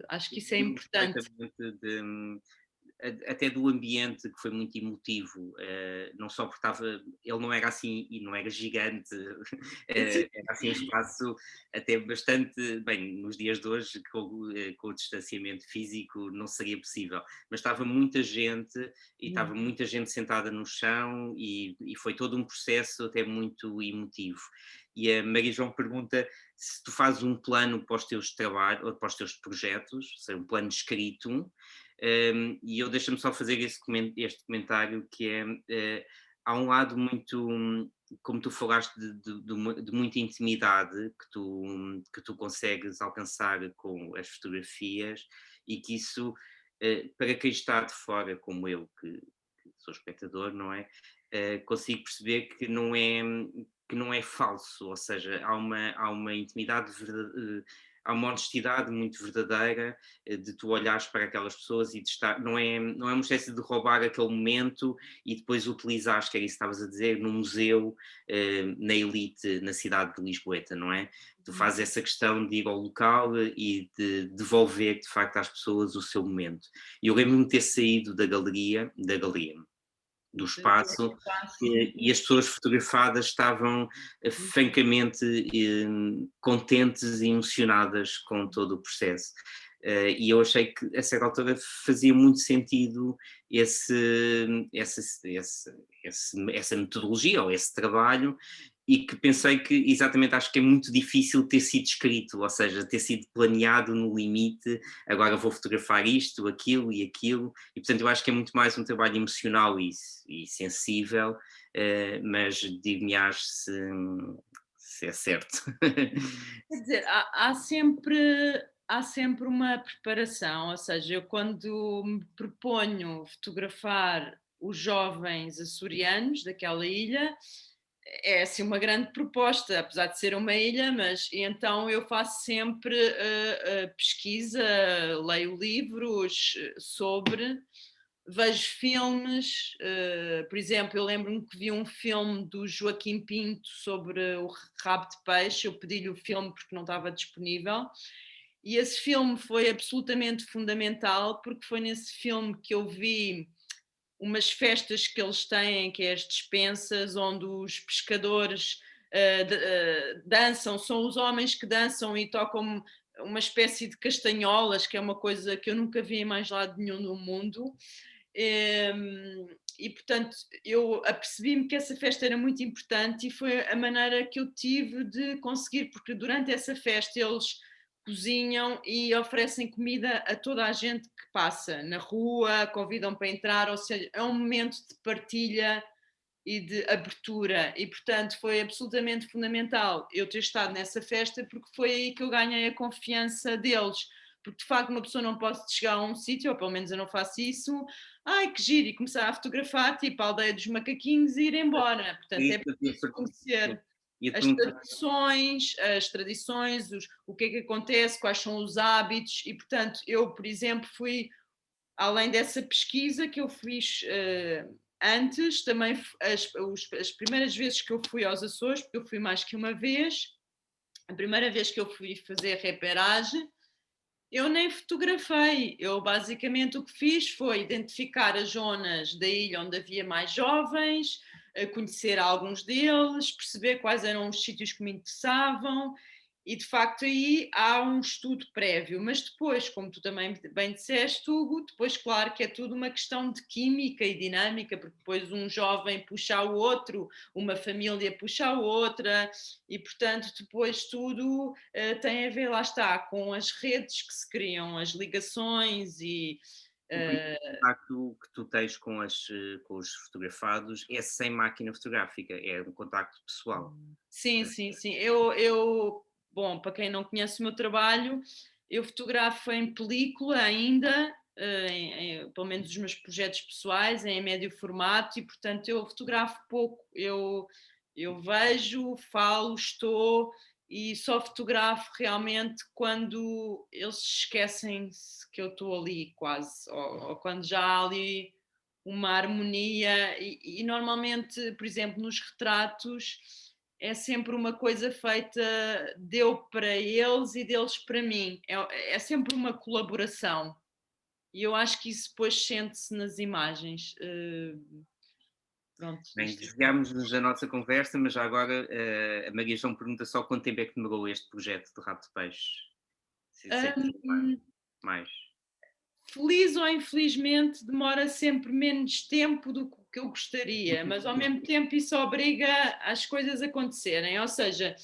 Acho que isso é Lembro importante. perfeitamente até do ambiente que foi muito emotivo, não só porque ele não era assim e não era gigante, era assim um espaço até bastante, bem, nos dias de hoje com o distanciamento físico não seria possível, mas estava muita gente e estava muita gente sentada no chão e foi todo um processo até muito emotivo. E a Maria João pergunta se tu fazes um plano para os teus trabalhos ou para os teus projetos, ou seja, um plano escrito, e eu deixa-me só fazer este comentário que é, há um lado muito, como tu falaste, de muita intimidade que tu consegues alcançar com as fotografias e que isso, para quem está de fora, como eu, que sou espectador, não é? Consigo perceber que não é falso, ou seja, há uma intimidade, há uma honestidade muito verdadeira de tu olhares para aquelas pessoas e de estar, não é uma espécie de roubar aquele momento e depois utilizares, que era isso que estavas a dizer, num museu, na elite, na cidade de Lisboeta, não é? Tu fazes essa questão de ir ao local e de devolver, de facto, às pessoas o seu momento. E eu lembro-me de ter saído da galeria, do espaço, e as pessoas fotografadas estavam francamente contentes e emocionadas com todo o processo. E eu achei que a certa altura fazia muito sentido essa metodologia ou esse trabalho e que pensei que exatamente acho que é muito difícil ter sido escrito, ou seja, ter sido planeado no limite, agora vou fotografar isto, aquilo e aquilo, e portanto eu acho que é muito mais um trabalho emocional e sensível, mas dir-me-ás se é certo. Quer dizer, há sempre uma preparação, ou seja, eu quando me proponho fotografar os jovens açorianos daquela ilha, é assim uma grande proposta, apesar de ser uma ilha, mas e então eu faço sempre pesquisa, leio livros sobre, vejo filmes, por exemplo, eu lembro-me que vi um filme do Joaquim Pinto sobre o rabo de peixe, eu pedi-lhe o filme porque não estava disponível, e esse filme foi absolutamente fundamental, porque foi nesse filme que eu vi umas festas que eles têm, que é as despensas, onde os pescadores dançam, são os homens que dançam e tocam uma espécie de castanholas, que é uma coisa que eu nunca vi em mais lado nenhum no mundo. E portanto eu apercebi-me que essa festa era muito importante e foi a maneira que eu tive de conseguir, porque durante essa festa eles cozinham e oferecem comida a toda a gente que passa na rua, convidam para entrar, ou seja, é um momento de partilha e de abertura e portanto foi absolutamente fundamental eu ter estado nessa festa porque foi aí que eu ganhei a confiança deles, porque de facto uma pessoa não pode chegar a um sítio, ou pelo menos eu não faço isso, ai que giro, e começar a fotografar tipo a aldeia dos macaquinhos e ir embora, portanto é preciso conhecer Ia-te as perguntar, tradições, o que é que acontece, quais são os hábitos, e portanto eu, por exemplo, fui além dessa pesquisa que eu fiz antes, também as primeiras vezes que eu fui aos Açores, porque eu fui mais que uma vez, a primeira vez que eu fui fazer reperagem, eu nem fotografei. Eu basicamente o que fiz foi identificar as zonas da ilha onde havia mais jovens, conhecer alguns deles, perceber quais eram os sítios que me interessavam e de facto aí há um estudo prévio, mas depois, como tu também bem disseste, Hugo, depois claro que é tudo uma questão de química e dinâmica, porque depois um jovem puxa o outro, uma família puxa a outra, e portanto depois tudo tem a ver, lá está, com as redes que se criam, as ligações e O contacto que tu tens com os fotografados é sem máquina fotográfica, é um contacto pessoal. sim, sim, sim. Bom, para quem não conhece o meu trabalho, eu fotografo em película ainda, pelo menos os meus projetos pessoais, em médio formato, e portanto eu fotografo pouco. Eu vejo, falo, estou e só fotografo realmente quando eles esquecem que eu estou ali quase, ou quando já há ali uma harmonia e normalmente, por exemplo, nos retratos é sempre uma coisa feita de eu para eles e deles para mim. É sempre uma colaboração. E eu acho que isso depois sente-se nas imagens. Pronto, Bem, isto. desviámos-nos da nossa conversa, mas já agora a Maria João pergunta só quanto tempo é que demorou este projeto de Rabo de Peixe? Se é que Hum, mais. Feliz ou infelizmente demora sempre menos tempo do que eu gostaria, mas ao mesmo tempo isso obriga as coisas a acontecerem. Ou seja,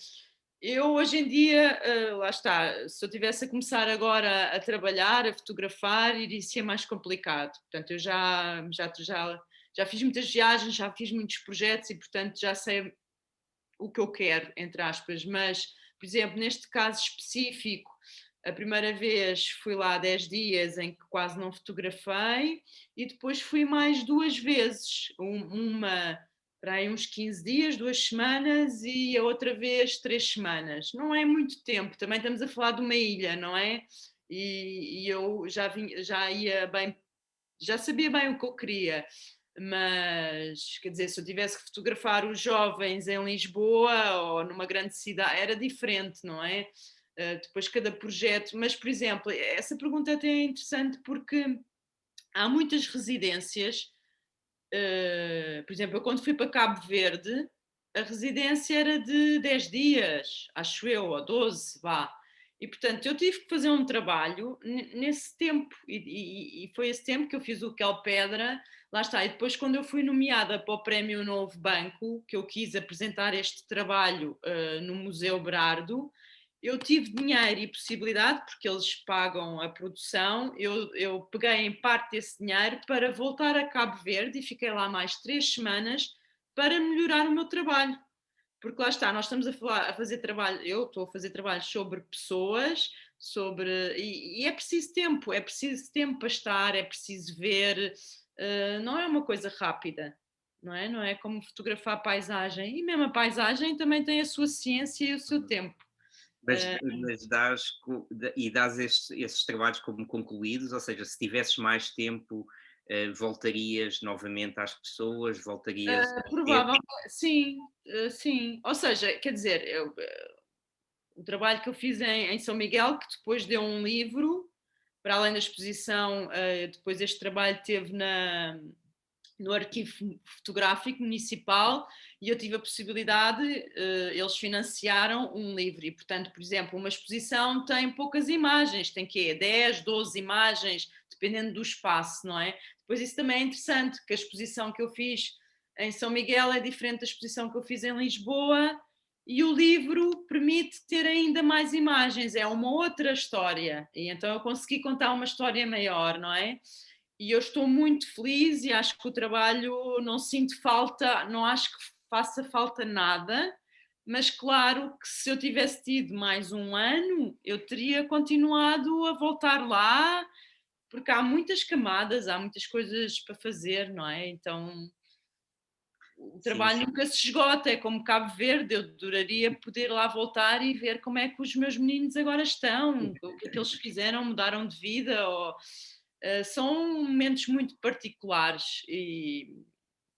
eu hoje em dia, lá está, se eu tivesse a começar agora a trabalhar, a fotografar, iria ser mais complicado. Portanto, eu já fiz muitas viagens, já fiz muitos projetos e, portanto, já sei o que eu quero, entre aspas. Mas, por exemplo, neste caso específico, a primeira vez fui lá 10 dias em que quase não fotografei e depois fui mais duas vezes, uma para aí uns 15 dias, 2 semanas e a outra vez 3 semanas. Não é muito tempo, também estamos a falar de uma ilha, não é? E eu já ia bem, já sabia bem o que eu queria, mas quer dizer, se eu tivesse que fotografar os jovens em Lisboa ou numa grande cidade, era diferente, não é? Depois cada projeto, mas por exemplo, essa pergunta até é interessante porque há muitas residências, por exemplo, eu quando fui para Cabo Verde, a residência era de 10 dias, acho eu, ou 12, vá. E portanto eu tive que fazer um trabalho nesse tempo, e foi esse tempo que eu fiz o Kel Pedra, lá está. E depois, quando eu fui nomeada para o Prémio Novo Banco, que eu quis apresentar este trabalho no Museu Berardo, eu tive dinheiro e possibilidade, porque eles pagam a produção, eu peguei em parte desse dinheiro para voltar a Cabo Verde e fiquei lá mais 3 semanas para melhorar o meu trabalho. Porque lá está, nós estamos a fazer trabalho, eu estou a fazer trabalho sobre pessoas, e é preciso tempo para estar, é preciso ver, não é uma coisa rápida, não é? Não é como fotografar paisagem, e mesmo a paisagem também tem a sua ciência e o seu tempo. Mas dás esses trabalhos como concluídos, ou seja, se tivesses mais tempo, voltarias novamente às pessoas, voltarias a ter. Provável, sim, sim. Ou seja, quer dizer, o trabalho que eu fiz em São Miguel, que depois deu um livro, para além da exposição, depois este trabalho teve no arquivo fotográfico municipal e eu tive a possibilidade, eles financiaram um livro e, portanto, por exemplo, uma exposição tem poucas imagens, tem que 10, 12 imagens, dependendo do espaço, não é? Depois isso também é interessante, que a exposição que eu fiz em São Miguel é diferente da exposição que eu fiz em Lisboa e o livro permite ter ainda mais imagens, é uma outra história e então eu consegui contar uma história maior, não é? E eu estou muito feliz e acho que o trabalho não sinto falta, não acho que faça falta nada, mas claro que se eu tivesse tido mais um ano, eu teria continuado a voltar lá, porque há muitas camadas, há muitas coisas para fazer, não é? Então o Sim, trabalho sim. nunca se esgota, é como Cabo Verde, eu adoraria poder lá voltar e ver como é que os meus meninos agora estão, o que é que eles fizeram, mudaram de vida, ou São momentos muito particulares,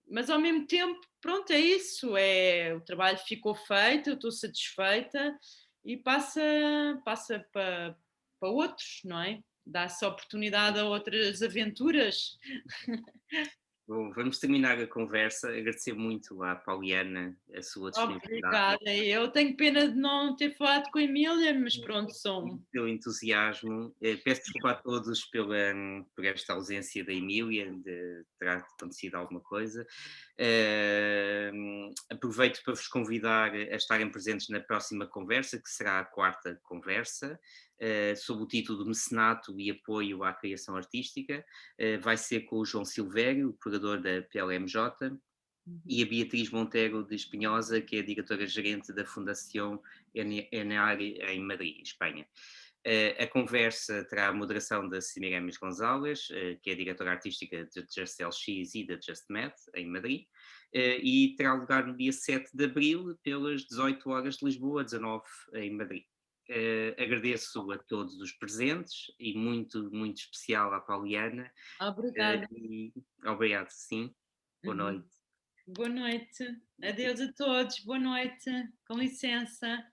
mas ao mesmo tempo, pronto, é isso, o trabalho ficou feito, eu estou satisfeita e passa para outros, não é? Dá-se oportunidade a outras aventuras. Bom, vamos terminar a conversa. Agradecer muito à Pauliana a sua disponibilidade, Obrigada, eu tenho pena de não ter falado com a Emília, mas pronto, e são o seu entusiasmo. Peço desculpa a todos por esta ausência da Emília, de terá acontecido alguma coisa. Aproveito para vos convidar a estarem presentes na próxima conversa, que será a quarta conversa, sob o título de Mecenato e Apoio à Criação Artística. Vai ser com o João Silvério, curador da PLMJ, e a Beatriz Monteiro de Espinhosa, que é a diretora-gerente da Fundação ENAR em Madrid, Espanha. A conversa terá a moderação da Semiramis Gonzalez, que é a diretora artística de Just LX e da Just Med, em Madrid, e terá lugar no dia 7 de abril, pelas 18 horas de Lisboa, 19 em Madrid. Agradeço a todos os presentes e muito, muito especial à Pauliana. obrigada. E obrigado, sim. Boa Uhum. noite. Boa noite, adeus a todos, boa noite, com licença.